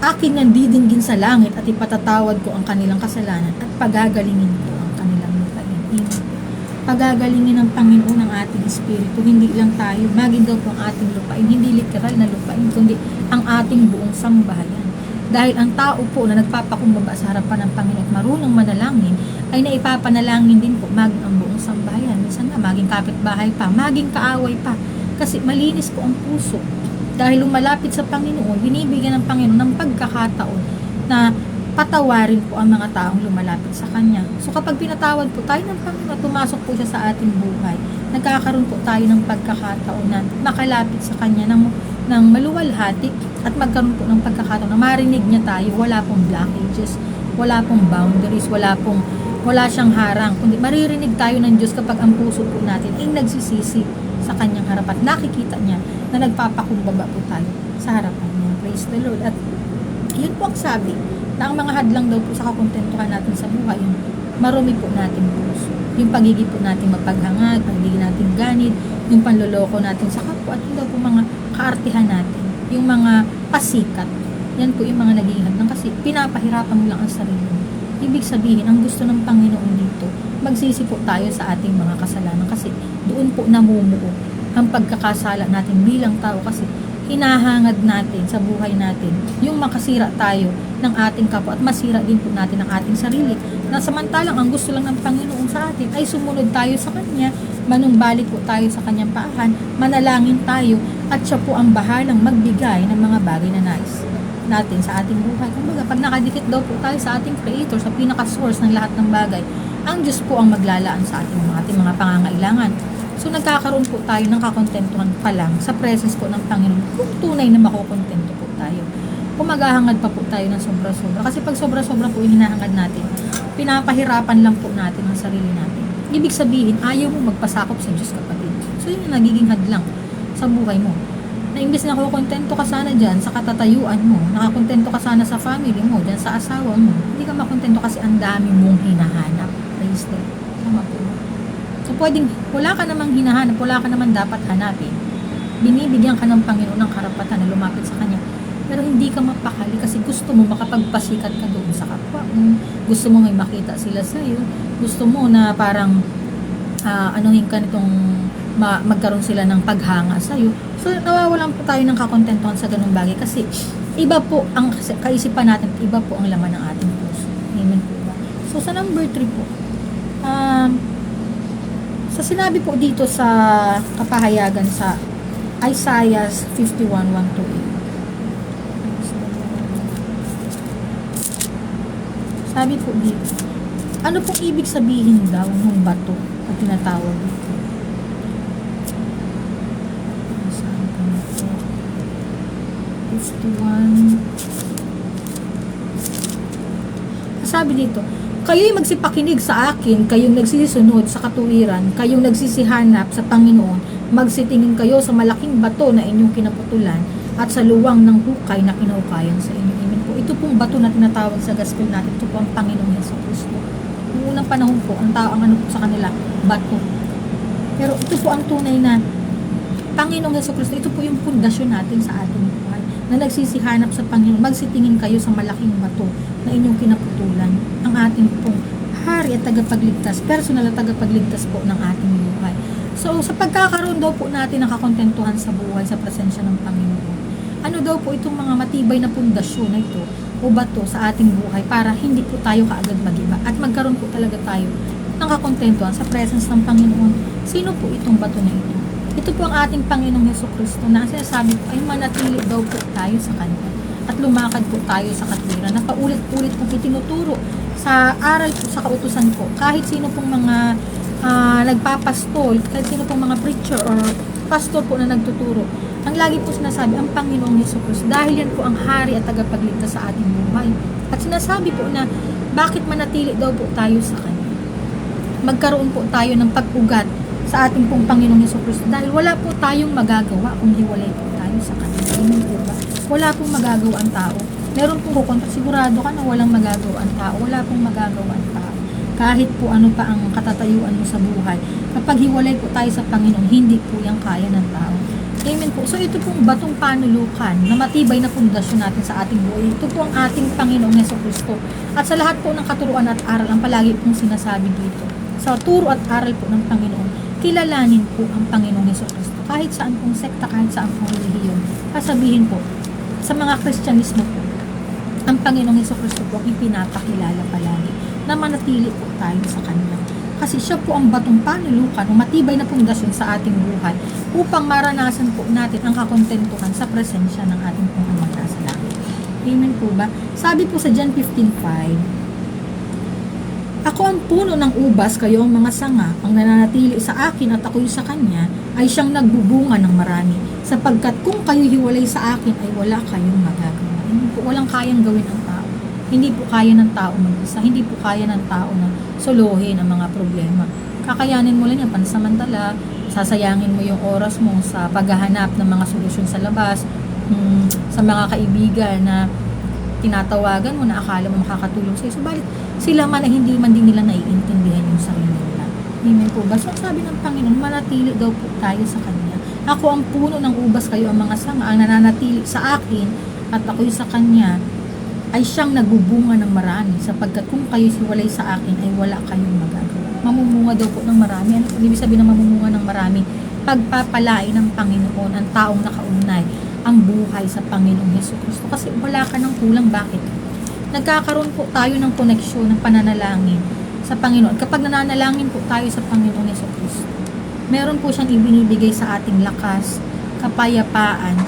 aking nandidinggin sa langit at ipatatawad ko ang kanilang kasalanan at pagagalingin ko ang kanilang lupain. Pagagalingin ng Panginoon ang ating espiritu, hindi lang tayo, maging daw po ang ating lupain, hindi literal na lupain, kundi ang ating buong sambahayan. Dahil ang tao po na nagpapakumbaba sa harapan ng Panginoon at marunong manalangin, ay naipapanalangin din po maging ang buong sambahayan. Minsan na maging kapitbahay pa, maging kaaway pa, kasi malinis po ang puso. Dahil lumalapit sa Panginoon, binibigyan ng Panginoon ng pagkakataon na patawarin po ang mga taong lumalapit sa Kanya. So kapag pinatawad po tayo ng Panginoon, tumasok po siya sa ating buhay, nagkakaroon po tayo ng pagkakataon na makalapit sa Kanya ng maluwalhati at magkaroon po ng pagkakataon na marinig niya tayo. Wala pong blockages, wala pong boundaries, wala siyang harang, kundi maririnig tayo ng Diyos kapag ang puso po natin ay nagsisisi sa Kanyang harapan. Nakikita niya na nagpapakumbaba po tayo sa harapan niya. Praise the Lord. At yun po ang sabi, na ang mga hadlang daw po sa kakontentuhan natin sa buhay, yung marumi po natin puso, yung pagiging po natin mapaghangad, pagiging natin ganid, yung panloloko natin sa kapwa, at yun daw po mga kaartihan natin, yung mga pasikat. Yan po yung mga naging hadlang kasi pinapahirapan mo lang ang sarili mo. Ibig sabihin, ang gusto ng Panginoon dito, magsisi po tayo sa ating mga kasalanan kasi doon po namumuo ang pagkakasala natin bilang tao kasi hinahangad natin sa buhay natin yung makasira tayo ng ating kapwa at masira din po natin ang ating sarili. Na samantalang ang gusto lang ng Panginoon sa atin ay sumunod tayo sa Kanya, manumbalik po tayo sa Kanyang paahan, manalangin tayo at siya po ang bahalang magbigay ng mga bagay na nais natin sa ating buhay. Kumbaga, pag nakadikit daw po tayo sa ating Creator, sa pinaka-source ng lahat ng bagay, ang Diyos po ang maglalaan sa ating mga pangangailangan. So, nagkakaroon po tayo ng kakontentuhan pa lang sa presence po ng Panginoon kung tunay na makukontento po tayo. Kung maghahangad pa po tayo ng sobra-sobra. Kasi pag sobra-sobra po yung hinahangad natin, pinapahirapan lang po natin ang sarili natin. Ibig sabihin, ayaw mo magpasakop sa Diyos, kapatid. So, yun yung nagiging hadlang sa buhay mo. Na imbes na kukontento ka sana dyan sa katatayuan mo, nakakontento ka sana sa family mo, dyan sa asawa mo, hindi ka makontento kasi ang dami mong hinahanap. Praise the Lord. Tama po. So pwedeng, wala ka namang hinahanap, wala ka naman dapat hanapin. Binibigyan ka ng Panginoon ng karapatan na lumapit sa Kanya. Pero hindi ka mapakali kasi gusto mo makapagpasikat ka doon sa kapwa mo. Gusto mo may makita sila sa'yo. Gusto mo na parang anuhin ka nitong magkaroon sila ng paghanga sa'yo. So, nawawalan po tayo ng kakontentuhan sa ganung bagay kasi iba po ang kaisipan natin, iba po ang laman ng ating puso. Amen po ba? So, sa number 3 po, sa sinabi po dito sa kapahayagan sa Isaiah 51:1-8. Sabi po dito, ano pong ibig sabihin daw ng bato at tinatawag dito? Saan pa na po? 51. Sabi dito, kayo'y magsipakinig sa akin, kayong nagsisisunod sa katuwiran, kayong nagsisihanap sa Panginoon, magsitingin kayo sa malaking bato na inyong kinaputulan at sa luwang ng hukay na kinahukayan sa inyo. Amen po. Ito pong bato na tinatawag sa gospel natin, ito po ang Panginoong Jesucristo. Noong unang panahon po, ang tao, ang ano po sa kanila, bato. Pero ito po ang tunay na Panginoong Jesucristo, ito po yung pundasyon natin sa ating buhay, na nagsisihanap sa Panginoon, magsitingin kayo sa malaking bato na inyong kinaputulan, ang ating pong hari at tagapagligtas, personal at tagapagligtas po ng ating buhay. So, sa pagkakaroon daw po natin nakakontentuhan sa buhay, sa presensya ng Panginoon, ano daw po itong mga matibay na pundasyon na ito o bato sa ating buhay para hindi po tayo kaagad mag-iba at magkaroon po talaga tayo ng kakontentuhan sa presence ng Panginoon. Sino po itong bato na ito? Ito po ang ating Panginoong Jesucristo na sinasabi po ay manatili daw po tayo sa Kanya at lumakad po tayo sa katwiran na paulit-ulit pong itinuturo sa aral po sa kautusan po. Kahit sino pong mga nagpapastol, kahit sino pong mga preacher or pastor po na nagtuturo, ang lagi po sinasabi, ang Panginoong Jesucristo, dahil yan po ang hari at tagapagligtas sa ating buhay. At sinasabi po na bakit manatili daw po tayo sa Kanya. Magkaroon po tayo ng pag-ugat sa ating pong Panginoong Jesucristo dahil wala po tayong magagawa kung hiwalay po tayo sa Kanya. Amen po ba? Wala pong magagawa ang tao. Meron pong kukontra, sigurado ka na walang magagawa ang tao. Wala pong magagawa ang tao. Kahit po ano pa ang katatayuan mo sa buhay. Kapag hiwalay po tayo sa Panginoon, hindi po yung kaya ng tao. Amen po. So ito pong batong panulukan na matibay na pundasyon natin sa ating buhay. Ito po ang ating Panginoong Jesucristo. At sa lahat po ng katuruan at aral, ang palagi pong sinasabi dito. Sa turo at aral po ng Panginoon, kilalanin po ang Panginoong Jesucristo. Kahit saan pong sekta, kahit saan pong relihiyon. Sasabihin po, sa mga Kristyanismo po, ang Panginoong Jesucristo po ang ipinapakilala palagi na manatili po tayo sa Kanya. Kasi siya po ang batong panulukan o matibay na pundasyon sa ating buhay upang maranasan po natin ang kakontentuhan sa presensya ng ating pong Amang nasa langit. Amen po ba? Sabi po sa John 15:5, ako ang puno ng ubas, kayo ang mga sanga, ang nananatili sa akin at ako'y sa Kanya, ay siyang nagbubunga ng marami, sapagkat kung kayo hiwalay sa akin ay wala kayong magagawa. Hindi po walang kayang gawin ang tao. Hindi po kaya ng tao mag-isa. Hindi po kaya ng tao na soluhin ang mga problema. Kakayanin mo lang yan pansamantala. Sasayangin mo yung oras mo sa paghahanap ng mga solusyon sa labas, sa mga kaibigan na tinatawagan mo na akala mo makakatulong sa'yo. Subalit, sila man ay hindi man din nila naiintindihan yung sarili nila. Amen po ba? So, sabi ng Panginoon, manatili daw po tayo sa Kanya. Ako ang puno ng ubas, kayo ang mga sanga, ang nananatili sa akin at ako'y sa Kanya, ay siyang nagbubunga ng marami, sapagkat kung kayo siwalay sa akin ay wala kayong magagawa. Mamumunga daw po ng marami. Ano ibig sabihin ng mamumunga ng marami? Pagpapalain ng Panginoon ang taong nakaugnay ang buhay sa Panginoong Jesucristo. Kasi wala ka ng kulang. Bakit? Nagkakaroon po tayo ng koneksyon, ng pananalangin sa Panginoon. Kapag nananalangin po tayo sa Panginoong Jesucristo, meron po siyang ibinibigay sa ating lakas, kapayapaan,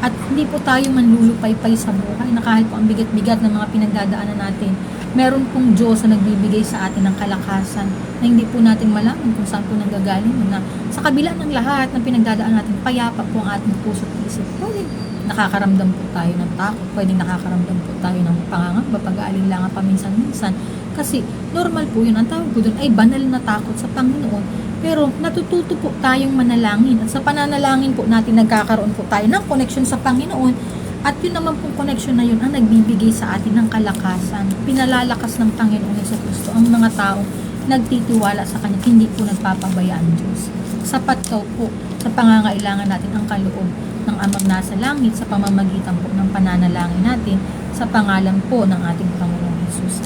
at hindi po tayo manlulupaypay sa buhay na kahit po ang bigat-bigat ng mga pinagdadaanan natin, meron pong Diyos na nagbibigay sa atin ng kalakasan na hindi po natin malaman kung saan po nanggagaling na sa kabila ng lahat ng pinagdadaanan natin, payapa po ang ating puso at isip. Pwede nakakaramdam po tayo ng takot, pwede nakakaramdam po tayo ng pangangamba, pag-aalinlangan paminsan-minsan, kasi normal po yun. Ang tawag po doon ay banal na takot sa Panginoon. Pero natututo po tayong manalangin at sa pananalangin po natin nagkakaroon po tayo ng connection sa Panginoon at yun naman pong connection na yun ang nagbibigay sa atin ng kalakasan. Pinalalakas ng Panginoong Jesucristo ang mga taong nagtitiwala sa Kanya, hindi po nagpapabaya ang Diyos. Sapat daw po sa pangangailangan natin ang kaloob ng Amang nasa langit sa pamamagitan po ng pananalangin natin sa pangalan po ng ating Panginoong Jesus.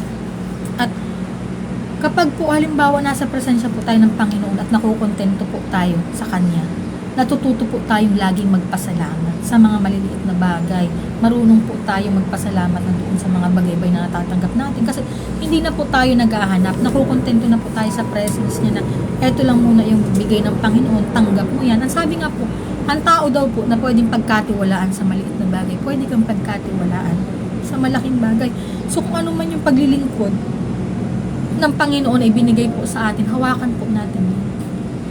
At kapag po halimbawa nasa presensya po tayo ng Panginoon at nakukontento po tayo sa Kanya, Natututo po tayong laging magpasalamat sa mga maliliit na bagay. Marunong po tayong magpasalamat na doon sa mga bagay-bagay na natatanggap natin. Kasi hindi na po tayo naghahanap. Nakukontento na po tayo sa presence niya na eto lang muna yung bigay ng Panginoon. Tanggap mo yan. Ang sabi nga po, ang tao daw po na pwedeng pagkatiwalaan sa maliit na bagay, pwede kang pagkatiwalaan sa malaking bagay. So kung ano man yung paglilingkod ng Panginoon ay binigay po sa atin, hawakan po natin yun.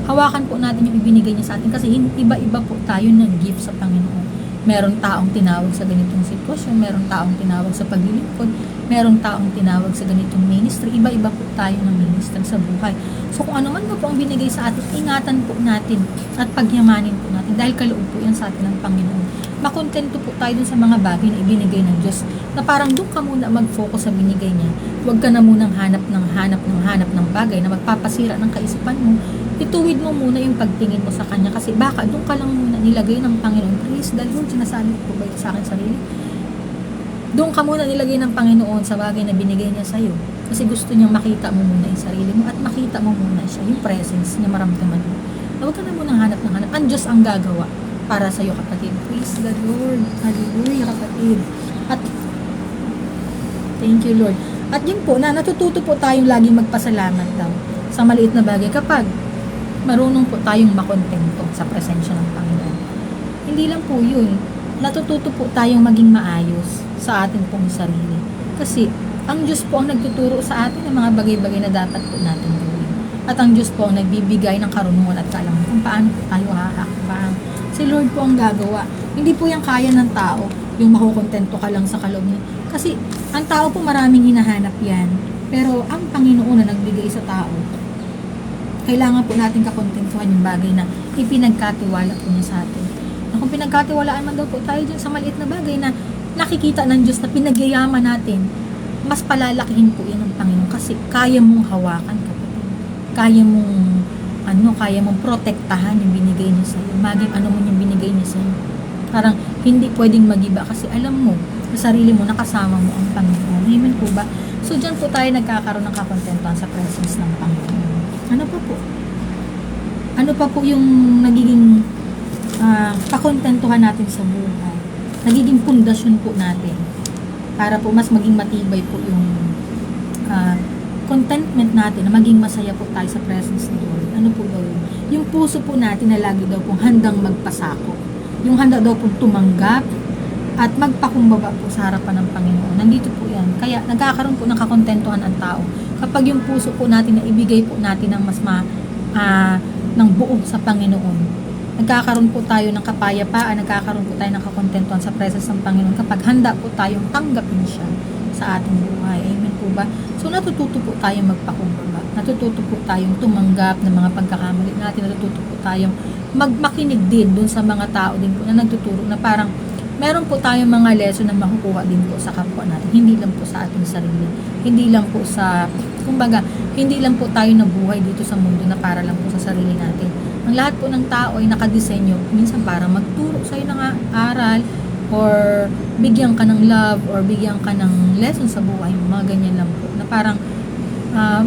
Hawakan po natin yung ibinigay niya sa atin kasi iba-iba po tayo ng gift sa Panginoon. Meron taong tinawag sa ganitong sitwasyon, meron taong tinawag sa paglilingkod, meron taong tinawag sa ganitong ministry. Iba-iba po tayo ng ministry sa buhay. So kung ano man po ang binigay sa atin, ingatan po natin at pagyamanin po natin dahil kaloob po yan sa atin ng Panginoon. Makontento po tayo dun sa mga bagay na ibinigay ng Diyos na parang doon ka muna mag-focus sa binigay niya. Huwag ka na munang hanap ng bagay na magpapasira ng kaisipan mo. Ituwid mo muna yung pagtingin mo sa Kanya kasi baka doon ka lang muna nilagay ng Panginoon. Praise the Lord, sinasabi ko ba ito sa akin sarili? Doon ka muna nilagay ng Panginoon sa bagay na binigay niya sa'yo. Kasi gusto niyang makita mo muna yung sarili mo at makita mo muna siya, yung presence niya maramdaman mo. Huwag ka na muna hanap. Ang Diyos ang gagawa para sa'yo, kapatid. Praise the Lord. Hallelujah, kapatid. At thank you, Lord. At yun po, na natututo po tayong laging magpasalamat daw sa maliit na bagay kapag marunong po tayong makontento sa presensya ng Panginoon. Hindi lang po yun, natututo po tayong maging maayos sa atin pong sarili. Kasi ang Diyos po ang nagtuturo sa atin ng mga bagay-bagay na dapat po natin gawin. At ang Diyos po ang nagbibigay ng karunungan at kaalaman kung paano po tayo hahakbang. Si Lord po ang gagawa. Hindi po yung kaya ng tao, yung makukontento ka lang sa kaloob niya. Kasi ang tao po maraming hinahanap yan. Pero ang Panginoon na nagbigay sa tao, kailangan po natin kakontentuhan yung bagay na ipinagkatiwala po niya sa atin. Na kung pinagkatiwalaan man daw po tayo dyan sa maliit na bagay na nakikita ng Diyos na pinagyayaman natin, mas palalakihin po yan ng Panginoon kasi kaya mong hawakan, kapatid. Kaya mong protektahan yung binigay niya sa'yo. Maging ano mo yung binigay niya sa'yo. Parang hindi pwedeng magiba kasi alam mo, sa sarili mo, nakasama mo ang Panginoon. Amen po ba? So dyan po tayo nagkakaroon ng kakontentuhan sa presence ng Panginoon. Ano pa po yung nagiging kakontentuhan natin sa buhay? Nagiging pundasyon po natin para po mas maging matibay po yung contentment natin na maging masaya po tayo sa presence ng Lord. Ano po daw yun? Yung puso po natin na lagi daw pong handang magpasako. Yung handa daw pong tumanggap at magpakumbaba po sa harapan ng Panginoon. Nandito po yan. Kaya nagkakaroon po ng kakontentuhan ang tao kapag yung puso po natin na ibigay po natin ng mas ng buo sa Panginoon. Nagkakaroon po tayo ng kapayapaan, nagkakaroon po tayo ng kakontentuhan sa presence ng Panginoon kapag handa po tayong tanggapin siya sa ating buhay. Amen po ba? So natututo po tayong magpakumbaba. Natututo po tayong tumanggap ng mga pagkakamali natin. Natututo po tayong makinig din dun sa mga tao din po na nagtuturo na parang meron po tayong mga lesson na makukuha din po sa kapwa natin. Hindi lang po sa ating sarili. Hindi lang po sa, hindi lang po tayo nabuhay dito sa mundo na para lang po sa sarili natin. Ang lahat po ng tao ay nakadesenyo minsan para magturo sa'yo ng aral or bigyan ka ng love or bigyan ka ng lesson sa buhay. Mga ganyan lang po. Na parang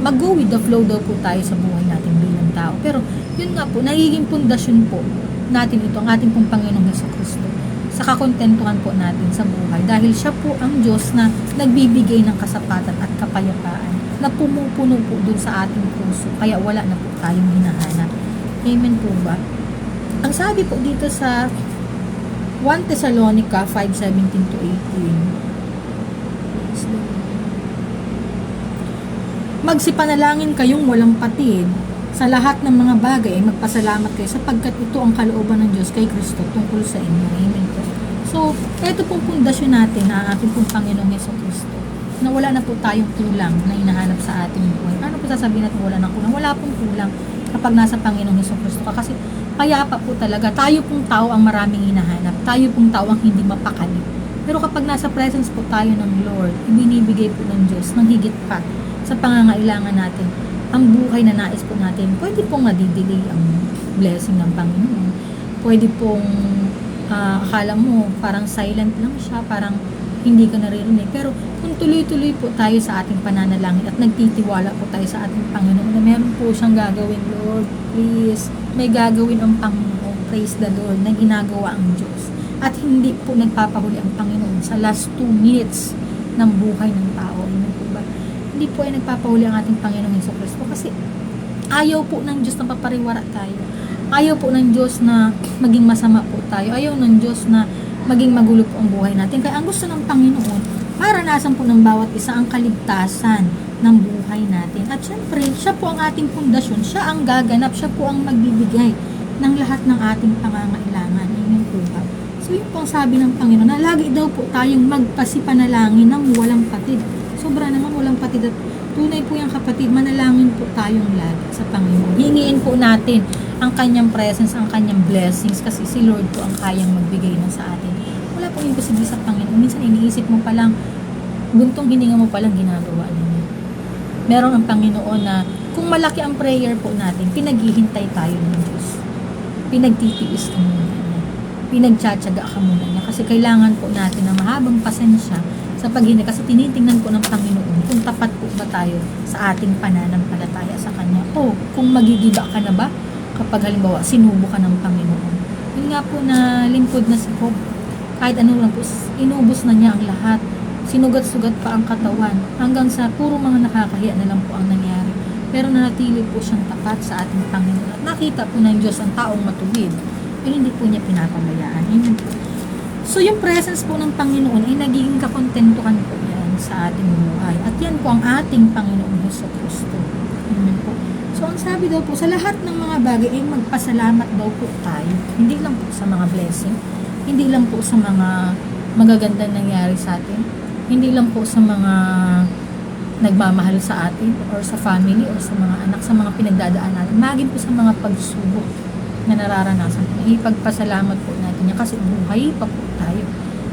mag-go with the flow daw po tayo sa buhay natin bilang tao. Pero yun nga po, nagiging pundasyon po natin ito, ang ating pong Panginoong Jesucristo. Sa kakontentuhan po natin sa buhay dahil siya po ang Diyos na nagbibigay ng kasapatan at kapayapaan na pumupuno po dun sa ating puso kaya wala na po tayong hinahanap. Amen po ba? Ang sabi po dito sa 1 Thessalonica 5:17 to 18, magsipanalangin kayong walang patid sa lahat ng mga bagay ay magpasalamat kayo sapagkat ito ang kalooban ng Diyos kay Kristo tungkol sa inyo. Amen po. So, ito pong pundasyon natin na ating pong Panginoong Jesucristo na wala na po tayong kulang na hinahanap sa ating buhay. Ano po sasabihin natin wala na kulang? Wala pong kulang kapag nasa Panginoong Jesucristo ka kasi payapa po talaga. Tayo pong tao ang maraming hinahanap. Tayo pong tao ang hindi mapakali. Pero kapag nasa presence po tayo ng Lord, ibinibigay po ng Diyos ng higit pa sa pangangailangan natin. Ang buhay na nais po natin, pwede pong nadidelay ang blessing ng Panginoon. Pwede pong akala mo parang silent lang siya, parang hindi ka naririnig. Pero kung tuloy-tuloy po tayo sa ating pananalangin at nagtitiwala po tayo sa ating Panginoon na meron po siyang gagawin, Lord, please, may gagawin ang Panginoon, praise the Lord, na ginagawa ang Diyos. At hindi po nagpapahuli ang Panginoon sa last 2 minutes ng buhay ng tao. Amen po ba? Hindi po ay nagpapahuli ang ating Panginoong Jesucristo kasi ayaw po ng Diyos na papariwara tayo. Ayaw po ng Diyos na maging masama po tayo. Ayaw ng Diyos na maging magulo po ang buhay natin. Kaya ang gusto ng Panginoon, maranasan po ng bawat isa ang kaligtasan ng buhay natin. At syempre, siya po ang ating pundasyon. Siya ang gaganap. Siya po ang magbibigay ng lahat ng ating pangangailangan. Amen po ba? So yun po ang sabi ng Panginoon na lagi daw po tayong magpasipanalangin ng walang patid. Sobra naman walang patid at tunay po yung kapatid, manalangin po tayong lagi sa Panginoon. Hingiin po natin ang kanyang presence, ang kanyang blessings kasi si Lord po ang kayang magbigay na sa atin. Wala pong imposible sa Panginoon. Minsan iniisip mo pa lang, buntong hininga mo pa lang ginagawa niya. Meron ang Panginoon na kung malaki ang prayer po natin, pinaghihintay tayo ng Diyos. Pinagtitiis ka muna niya. Pinagtsatsaga ka muna niya. Kasi kailangan po natin ng mahabang pasensya sa paghingi. Kasi tinitingnan po ng Panginoon kung tapat po ba tayo sa ating pananampalataya sa Kanya. O kung magigiba ka na ba kapag halimbawa sinubo ka ng Panginoon. Yun nga po na lingkod na si Job. Kahit ano lang po, inubos na niya ang lahat. Sinugat-sugat pa ang katawan. Hanggang sa puro mga nakakahiya na lang po ang nangyari. Pero nanatili po siyang tapat sa ating Panginoon. At nakita po ng Diyos ang taong matuwid. Ay hindi po niya pinapabayaan. Amen po. So yung presence po ng Panginoon ay nagiging kakontentuhan po yan sa ating buhay. At yan po ang ating Panginoong Jesucristo. Amen po. So ang sabi daw po, sa lahat ng mga bagay ay magpasalamat daw po tayo. Hindi lang po sa mga blessing. Hindi lang po sa mga magagandang nangyari sa atin. Hindi lang po sa mga nagmamahal sa atin or sa family or sa mga anak, sa mga pinagdadaan natin. Maging po sa mga pagsubok na nararanasan. Ipagpasalamat po natin yan kasi buhay pa po tayo.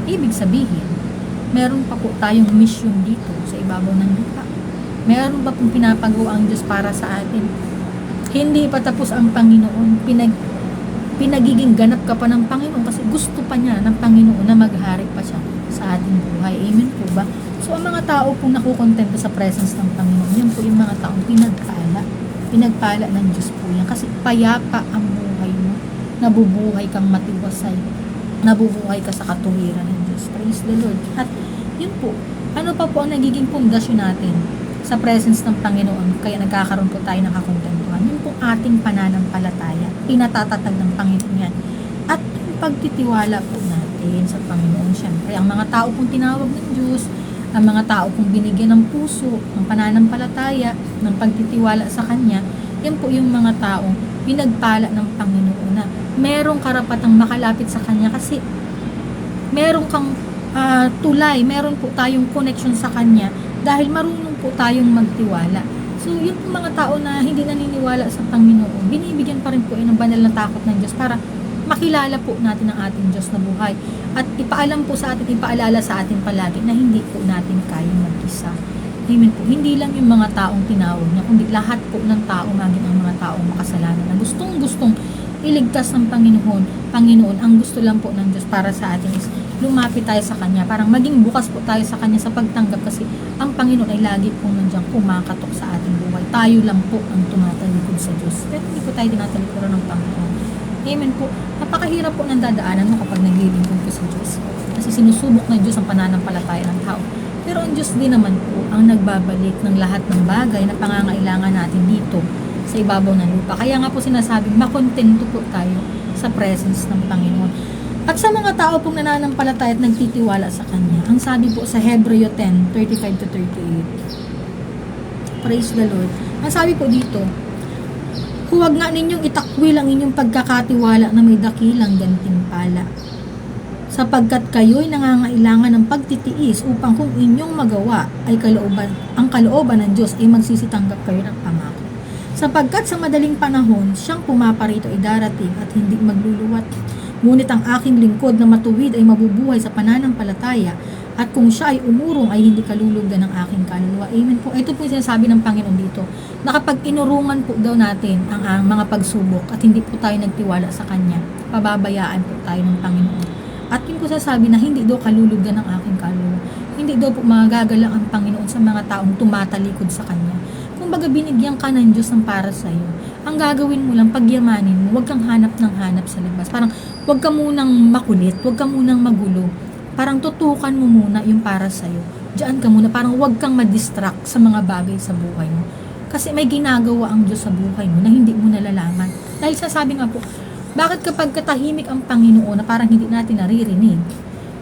Ibig sabihin, meron pa po tayong mission dito sa ibabaw ng lupa. Meron pa pong pinapagawa ang Diyos para sa atin. Hindi pa tapos ang Panginoon. Pinagiging ganap ka pa ng Panginoon kasi gusto pa niya ng Panginoon na maghari pa siya sa ating buhay. Amen po ba? So ang mga tao pong nakukontento sa presence ng Panginoon, yan po yung mga taong pinagpala. Pinagpala ng Diyos po yan kasi payapa ang buhay mo. Nabubuhay kang matiwasay. Nabubuhay ka sa katuwiran ng Diyos. Praise the Lord. At yun po, ano pa po ang nagiging pundasyon natin sa presence ng Panginoon kaya nagkakaroon po tayo ng kakontentuhan. Yun po ating pananampalataya. Pinatatatag ng Panginoon yan. At yung pagtitiwala po natin sa Panginoon. Siyempre, ang mga tao pong tinawag ng Diyos, ang mga tao pong binigyan ng puso, ng pananampalataya, ng pagtitiwala sa Kanya, yan po yung mga taong pinagpala ng Panginoon na merong karapatang makalapit sa Kanya kasi meron kang tulay, meron po tayong connection sa Kanya dahil marunong po tayong magtiwala. So, yun po mga tao na hindi naniniwala sa Panginoon, binibigyan pa rin po ng banal na takot ng Diyos para makilala po natin ang ating Diyos na buhay. At ipaalam po sa atin, ipaalala sa atin palagi na hindi po natin kayang mag-isa. Amen po. Hindi lang yung mga taong tinawag niya, kundi lahat po ng tao, maging ang mga taong makasalanan na gustong-gustong iligtas ng Panginoon. Panginoon, ang gusto lang po ng Diyos para sa atin is lumapit tayo sa Kanya. Parang maging bukas po tayo sa Kanya sa pagtanggap kasi ang Panginoon ay lagi po nandiyan kumakatok sa ating buhay. Tayo lang po ang tumatalikod sa Diyos. Pero hindi po tayo tinatalikuran ng Panginoon. Amen po. Napakahirap po ng dadaanan mo kapag naglilingkod ka sa Diyos. Kasi sinusubok ng Diyos ang pananampalataya ng tao. Pero ang Diyos din naman po ang nagbabalik ng lahat ng bagay na pangangailangan natin dito sa ibabaw ng lupa. Kaya nga po sinasabing makontento po tayo sa presence ng Panginoon. At sa mga tao pong nananampalataya at nagtitiwala sa Kanya, ang sabi po sa Hebreo 10:35-38. Praise the Lord. Ang sabi po dito, huwag nga ninyong itakwil ang inyong pagkakatiwala na may dakilang gantimpala. Sapagkat kayo'y nangangailangan ng pagtitiis upang kung inyong magawa ay ang kalooban ng Diyos ay magsisitanggap kayo ng pangako. Sapagkat sa madaling panahon, siyang pumaparito ay darating at hindi magluluwat. Ngunit ang aking lingkod na matuwid ay mabubuhay sa pananampalataya at kung siya ay umurong ay hindi kalulugdan ng aking kaluluwa. Amen po. Ito po yung sinasabi ng Panginoon dito na kapag inurungan po daw natin ang mga pagsubok at hindi po tayo nagtiwala sa Kanya, pababayaan po tayo ng Panginoon. At yun ko sasabi na hindi daw kalulugdan ng aking kaluluwa. hindi daw po magagalang ang Panginoon sa mga taong tumatalikod sa Kanya. Kung baga binigyan ka ng Diyos ng para sa iyo, ang gagawin mo lang, pagyamanin mo, huwag kang hanap ng hanap sa labas. Parang huwag ka munang makulit, huwag ka munang magulo. Parang tutukan mo muna yung para sa iyo. Diyan ka muna, parang huwag kang ma-distract sa mga bagay sa buhay mo. Kasi may ginagawa ang Diyos sa buhay mo na hindi mo nalalaman. Dahil sasabi nga po, bakit kapag katahimik ang Panginoon na parang hindi natin naririnig?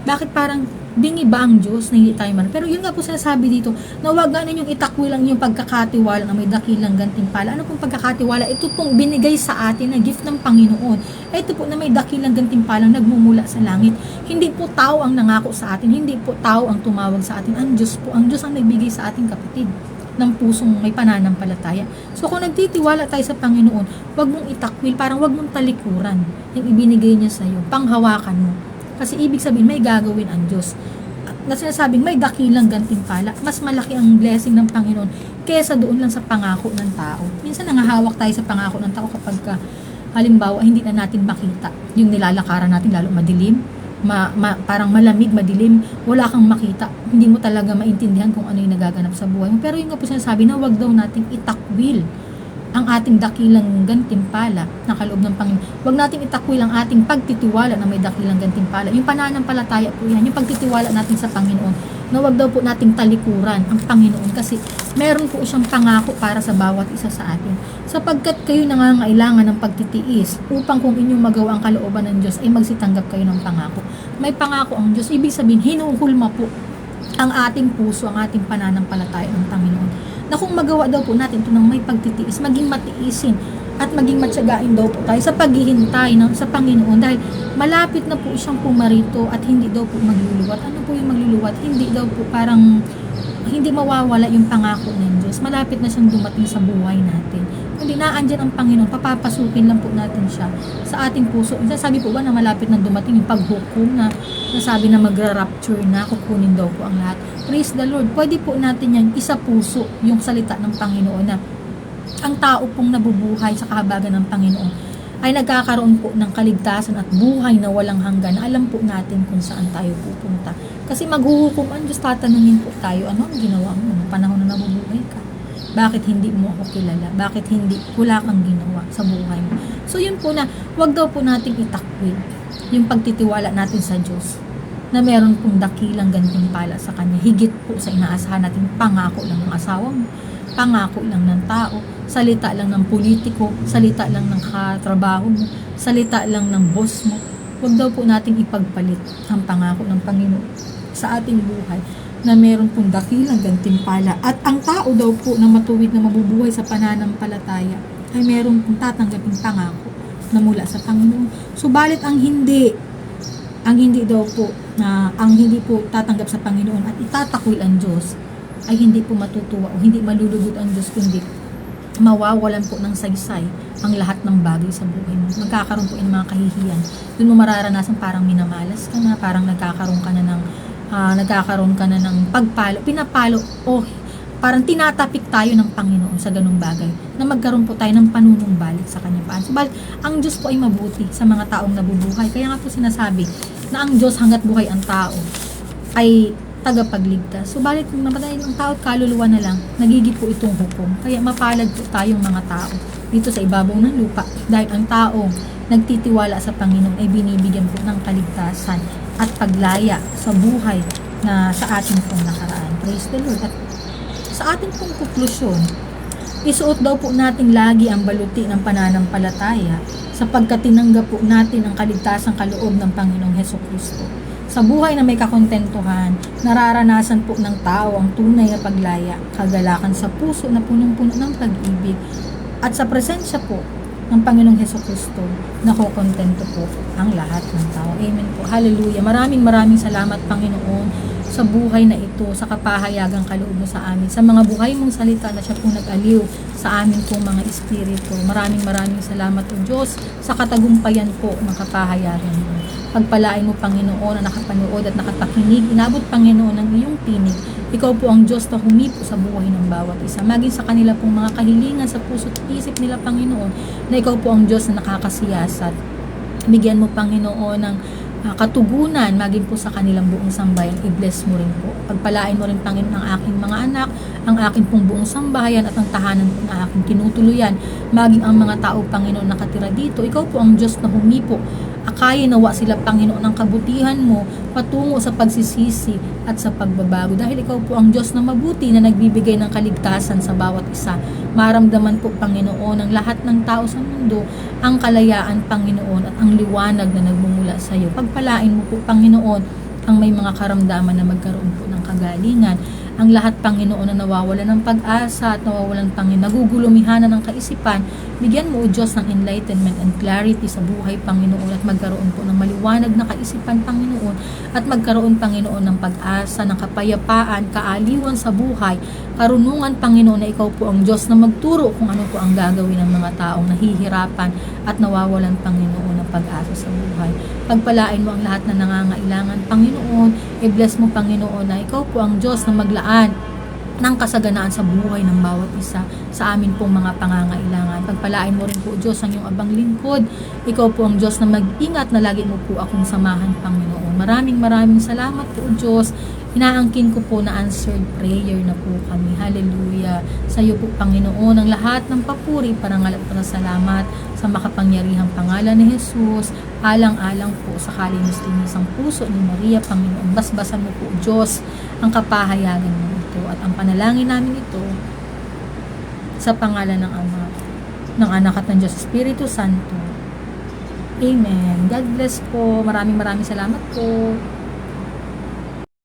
Bakit parang bingi ba ang Diyos na hindi tayo man? Pero yun nga po sinasabi dito, na huwag na ninyong itakwil ang inyong pagkakatiwala na may dakilang gantimpala. Ano pong pagkakatiwala? Ito pong binigay sa atin na gift ng Panginoon. Ito po na may dakilang gantimpalang nagmumula sa langit. Hindi po tao ang nangako sa atin, hindi po tao ang tumawag sa atin. Ang Diyos po, ang Diyos ang nagbigay sa ating kapatid ng pusong may pananampalataya. So kung nagtitiwala tayo sa Panginoon, huwag mong itakwil, parang huwag mong talikuran yung ibinigay niya sa iyo, panghawakan mo. Kasi ibig sabihin, may gagawin ang Diyos. Na sinasabing may dakilang gantimpala, mas malaki ang blessing ng Panginoon kesa doon lang sa pangako ng tao. Minsan nangahawak tayo sa pangako ng tao kapag halimbawa hindi na natin makita yung nilalakaran natin, lalo madilim, parang malamig, madilim, wala kang makita, hindi mo talaga maintindihan kung ano yung nagaganap sa buhay mo. Pero yung nga po sinasabi na wag daw nating itakwil ang ating dakilang gantimpala na kaloob ng Panginoon. Huwag natin itakwil ang ating pagtitiwala na may dakilang gantimpala. Yung pananampalataya po yan, yung pagtitiwala natin sa Panginoon, na huwag daw po nating talikuran ang Panginoon kasi meron po siyang pangako para sa bawat isa sa atin. Sapagkat kayo nangangailangan ng pagtitiis upang kung inyong magawa ang kalooban ng Diyos ay magsitanggap kayo ng pangako. May pangako ang Diyos, ibig sabihin hinuhulma po ang ating puso, ang ating pananampalataya ng Panginoon. Na kung magawa daw po natin ito ng may pagtitiis, maging matiisin at maging matsagain daw po tayo sa paghihintay sa Panginoon dahil malapit na po siyang pumarito at hindi daw po magluluwat. Ano po yung magluluwat? Hindi daw po parang hindi mawawala yung pangako ng Diyos. Malapit na siyang dumating sa buhay natin. Kundi naandyan ang Panginoon, papapasukin lang po natin siya sa ating puso. Sabi po ba na malapit na dumating yung paghukom na nasabi na magra-rapture na, kukunin daw po ang lahat. Praise the Lord. Pwede po natin yan isa puso yung salita ng Panginoon na ang tao pong nabubuhay sa kahabagan ng Panginoon ay nagkakaroon po ng kaligtasan at buhay na walang hanggan. Alam po natin kung saan tayo pupunta. Kasi maghuhukom ang Diyos, tatanungin po tayo, ano ang ginawa mo noong panahon na nabubuhay ka? Bakit hindi mo ako kilala? Bakit hindi wala kang ginawa sa buhay mo? So yun po na, wag daw po nating itakwil yung pagtitiwala natin sa Diyos na meron pong dakilang gantimpala sa Kanya. Higit po sa inaasahan natin, pangako lang ng asawa mo, pangako lang ng tao, salita lang ng politiko, salita lang ng katrabaho mo, salita lang ng boss mo. Huwag daw po nating ipagpalit ang pangako ng Panginoon sa ating buhay na meron pong dakilang gantimpala. At ang tao daw po na matuwid na mabubuhay sa pananampalataya ay meron pong tatanggaping pangako na mula sa Panginoon. Subalit ang hindi daw po na ang hindi po tatanggap sa Panginoon at itatakwil ang Diyos ay hindi po matutuwa o hindi malulugod ang Diyos, kundi mawawalan po ng saysay ang lahat ng bagay sa buhay mo. Magkakaroon po ng mga kahihiyan. Doon mo mararanasan parang minamalas ka na, parang nagkakaroon ka na ng pagpalo, pinapalo o parang tinatapik tayo ng Panginoon sa ganung bagay na magkaroon po tayo ng panunumbalik sa Kanyang paan. Subalit, ang Diyos po ay mabuti sa mga taong nabubuhay. Kaya nga po sinasabi na ang Diyos hanggat buhay ang tao ay tagapagligtas. Subalit kung namatay ng tao at kaluluwa na lang, nagigit po itong hukom. Kaya mapalad po tayong mga tao dito sa ibabaw ng lupa dahil ang taong nagtitiwala sa Panginoon ay binibigyan po ng kaligtasan at paglaya sa buhay na sa ating pong nakaraan. Praise the Lord. At sa ating pong konklusyon, isuot daw po natin lagi ang baluti ng pananampalataya sapagkat tinanggap po natin ang kaligtasang kaloob ng Panginoong Hesukristo. Sa buhay na may kakontentuhan, nararanasan po ng tao ang tunay na paglaya, kagalakan sa puso na punong-puno ng pag-ibig, at sa presensya po ng Panginoong Hesukristo, nakokontento po ang lahat ng tao. Amen po. Hallelujah. Maraming salamat, Panginoon, sa buhay na ito, sa kapahayagang kaloob mo sa amin, sa mga buhay mong salita na siya po nag-aliw sa amin pong mga espiritu. Maraming salamat po, Diyos, sa katagumpayan po ng kapahayagan mo. Pagpalain mo, Panginoon, na nakapanood at nakapakinig, inabot, Panginoon, ng iyong tinig. Ikaw po ang Diyos na humipo sa buhay ng bawat isa. Maging sa kanila pong mga kahilingan sa puso't isip nila, Panginoon, na ikaw po ang Diyos na nakakasiyasat. Bigyan mo, Panginoon, ng katugunan, maging po sa kanilang buong sambayan. I-bless mo rin po. Pagpalain mo rin, Panginoon, ang aking mga anak, ang aking pong buong sambahayan at ang tahanan po na aking tinutuluyan. Maging ang mga tao, Panginoon, nakatira dito. Ikaw po ang Diyos na humipo. Akayin nawa sila, Panginoon, ng kabutihan mo patungo sa pagsisisi at sa pagbabago. Dahil ikaw po ang Diyos na mabuti na nagbibigay ng kaligtasan sa bawat isa. Maramdaman po, Panginoon, ng lahat ng tao sa mundo ang kalayaan, Panginoon, at ang liwanag na nagmumula sa iyo. Pagpalain mo po, Panginoon, ang may mga karamdaman na magkaroon po ng kagalingan. Ang lahat, Panginoon, na nawawalan ng pag-asa at nawawalan, Panginoon, nagugulumihanan ng kaisipan, bigyan mo, O Diyos, ng enlightenment and clarity sa buhay, Panginoon, at magkaroon po ng maliwanag na kaisipan, Panginoon, at magkaroon, Panginoon, ng pag-asa, ng kapayapaan, kaaliwan sa buhay, karunungan, Panginoon, na ikaw po ang Diyos na magturo kung ano po ang gagawin ng mga taong nahihirapan at nawawalan, Panginoon, ng pag-asa sa buhay. Pagpalain mo ang lahat na nangangailangan, Panginoon. I-bless mo, Panginoon, na ikaw po ang Diyos na maglaan ng kasaganaan sa buhay ng bawat isa sa amin pong mga pangangailangan. Pagpalain mo rin po, Diyos, ang iyong abang lingkod. Ikaw po ang Diyos na mag-ingat na lagi mo po akong samahan, Panginoon. Maraming salamat po, Diyos. Inaangkin ko po na answered prayer na po kami. Hallelujah. Sa iyo po, Panginoon, ang lahat ng papuri, parangal at pasalamat sa makapangyarihang pangalan ni Jesus. Alang-alang po sa kalinis-linisang puso ni Maria, Panginoon. Basbasan mo po, Diyos, ang kapahayagan mo ito at ang panalangin namin ito sa pangalan ng Ama, ng Anak at ng Diyos Espiritu Santo. Amen. God bless po. Maraming salamat po.